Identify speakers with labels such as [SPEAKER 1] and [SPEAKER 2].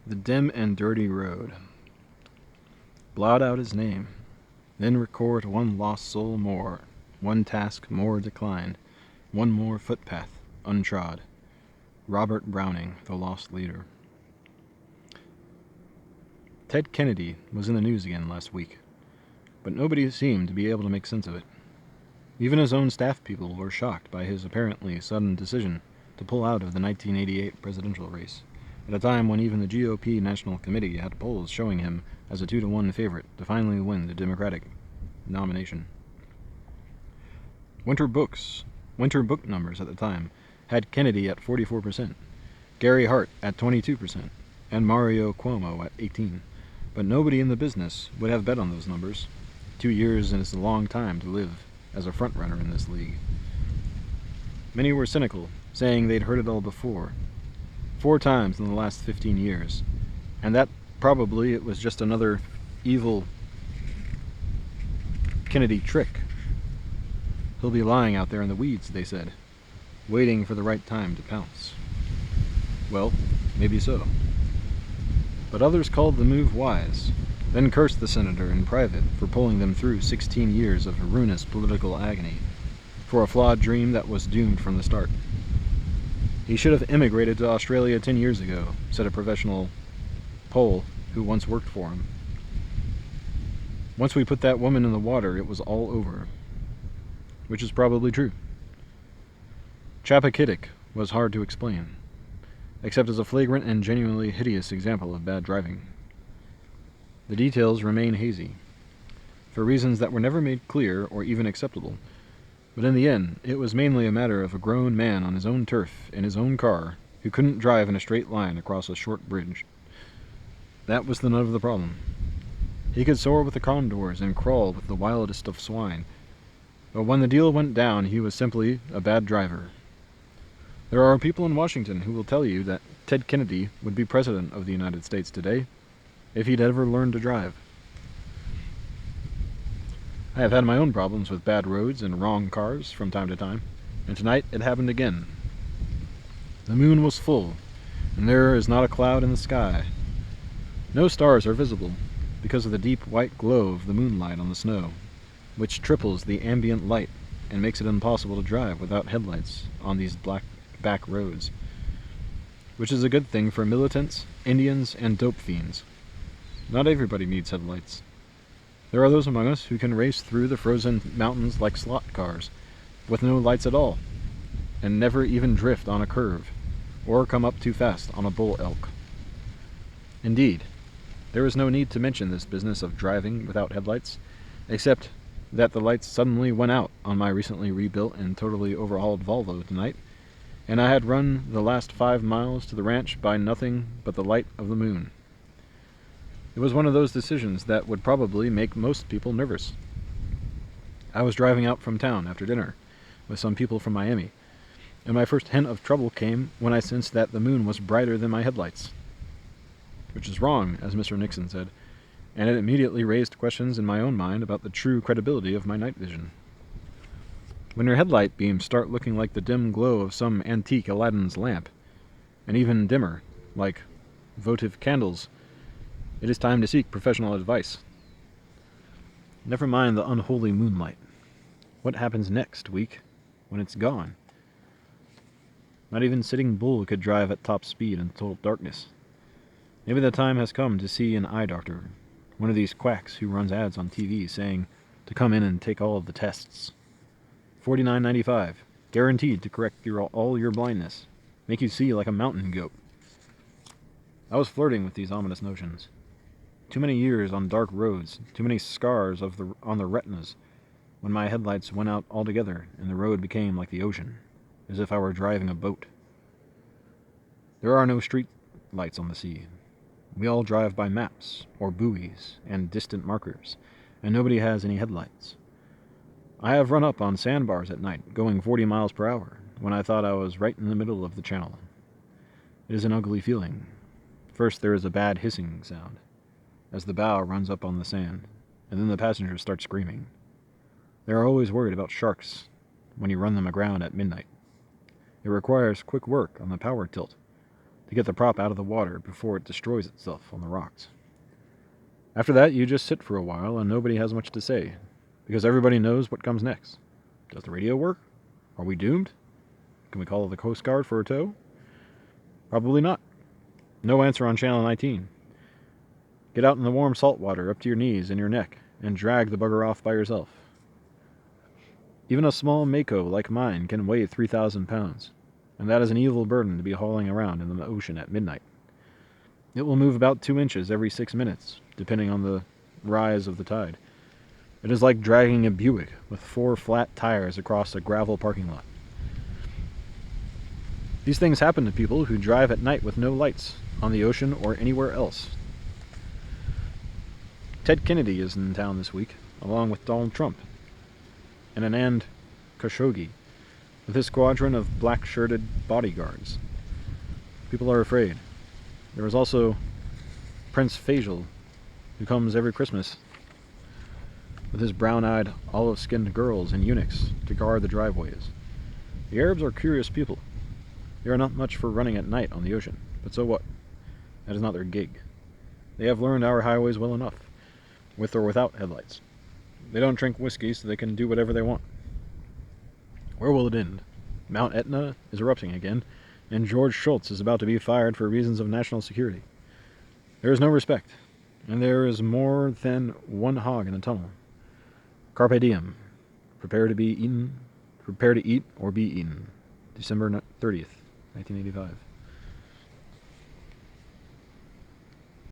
[SPEAKER 1] The dim and dirty road. Blot out his name, then record one lost soul more, one task more declined, one more footpath untrod. Robert Browning, the lost leader. Ted Kennedy was in the news again last week, but nobody seemed to be able to make sense of it. Even his own staff people were shocked by his apparently sudden decision to pull out of the 1988 presidential race, at a time when even the GOP National Committee had polls showing him as a 2-1 favorite to finally win the Democratic nomination. Winter book numbers at the time had Kennedy at 44%, Gary Hart at 22%, and Mario Cuomo at 18%. But nobody in the business would have bet on those numbers. 2 years is a long time to live as a frontrunner in this league. Many were cynical, saying they'd heard it all before, 4 times in the last 15 years, and that probably it was just another evil Kennedy trick. He'll be lying out there in the weeds, they said, waiting for the right time to pounce. Well, maybe so. But others called the move wise, then cursed the senator in private for pulling them through 16 years of ruinous political agony, for a flawed dream that was doomed from the start. He should have immigrated to Australia 10 years ago, said a professional Pole who once worked for him. Once we put that woman in the water, it was all over. Which is probably true. Chappaquiddick was hard to explain, except as a flagrant and genuinely hideous example of bad driving. The details remain hazy, for reasons that were never made clear or even acceptable, but in the end, it was mainly a matter of a grown man on his own turf in his own car who couldn't drive in a straight line across a short bridge. That was the nut of the problem. He could soar with the condors and crawl with the wildest of swine, but when the deal went down, he was simply a bad driver. There are people in Washington who will tell you that Ted Kennedy would be president of the United States today if he'd ever learned to drive. I have had my own problems with bad roads and wrong cars from time to time, and tonight it happened again. The moon was full, and there is not a cloud in the sky. No stars are visible because of the deep white glow of the moonlight on the snow, which triples the ambient light and makes it impossible to drive without headlights on these black back roads, which is a good thing for militants, Indians, and dope fiends. Not everybody needs headlights. There are those among us who can race through the frozen mountains like slot cars, with no lights at all, and never even drift on a curve, or come up too fast on a bull elk. Indeed, there is no need to mention this business of driving without headlights, except that the lights suddenly went out on my recently rebuilt and totally overhauled Volvo tonight, and I had run the last 5 miles to the ranch by nothing but the light of the moon. It was one of those decisions that would probably make most people nervous. I was driving out from town after dinner with some people from Miami, and my first hint of trouble came when I sensed that the moon was brighter than my headlights. Which is wrong, as Mr. Nixon said, and it immediately raised questions in my own mind about the true credibility of my night vision. When your headlight beams start looking like the dim glow of some antique Aladdin's lamp, and even dimmer, like votive candles, it is time to seek professional advice. Never mind the unholy moonlight. What happens next week when it's gone? Not even Sitting Bull could drive at top speed in total darkness. Maybe the time has come to see an eye doctor, one of these quacks who runs ads on TV saying to come in and take all of the tests. $49.95, guaranteed to correct all your blindness, make you see like a mountain goat. I was flirting with these ominous notions. Too many years on dark roads, too many scars on the retinas, when my headlights went out altogether and the road became like the ocean, as if I were driving a boat. There are no street lights on the sea. We all drive by maps, or buoys, and distant markers, and nobody has any headlights. I have run up on sandbars at night, going 40 miles per hour, when I thought I was right in the middle of the channel. It is an ugly feeling. First there is a bad hissing sound, as the bow runs up on the sand, and then the passengers start screaming. They are always worried about sharks when you run them aground at midnight. It requires quick work on the power tilt, to get the prop out of the water before it destroys itself on the rocks. After that, you just sit for a while and nobody has much to say, because everybody knows what comes next. Does the radio work? Are we doomed? Can we call the Coast Guard for a tow? Probably not. No answer on Channel 19. Get out in the warm salt water up to your knees and your neck and drag the bugger off by yourself. Even a small mako like mine can weigh 3,000 pounds, and that is an evil burden to be hauling around in the ocean at midnight. It will move about 2 inches every 6 minutes, depending on the rise of the tide. It is like dragging a Buick with 4 flat tires across a gravel parking lot. These things happen to people who drive at night with no lights, on the ocean or anywhere else. Ted Kennedy is in town this week, along with Donald Trump, and Anand Khashoggi, with his squadron of black-shirted bodyguards. People are afraid. There is also Prince Faisal, who comes every Christmas with his brown-eyed, olive-skinned girls and eunuchs to guard the driveways. The Arabs are curious people. They are not much for running at night on the ocean, but so what? That is not their gig. They have learned our highways well enough, with or without headlights. They don't drink whiskey, so they can do whatever they want. Where will it end? Mount Etna is erupting again, and George Shultz is about to be fired for reasons of national security. There is no respect, and there is more than one hog in the tunnel. Carpe diem. Prepare to eat or be eaten. December 30th, 1985.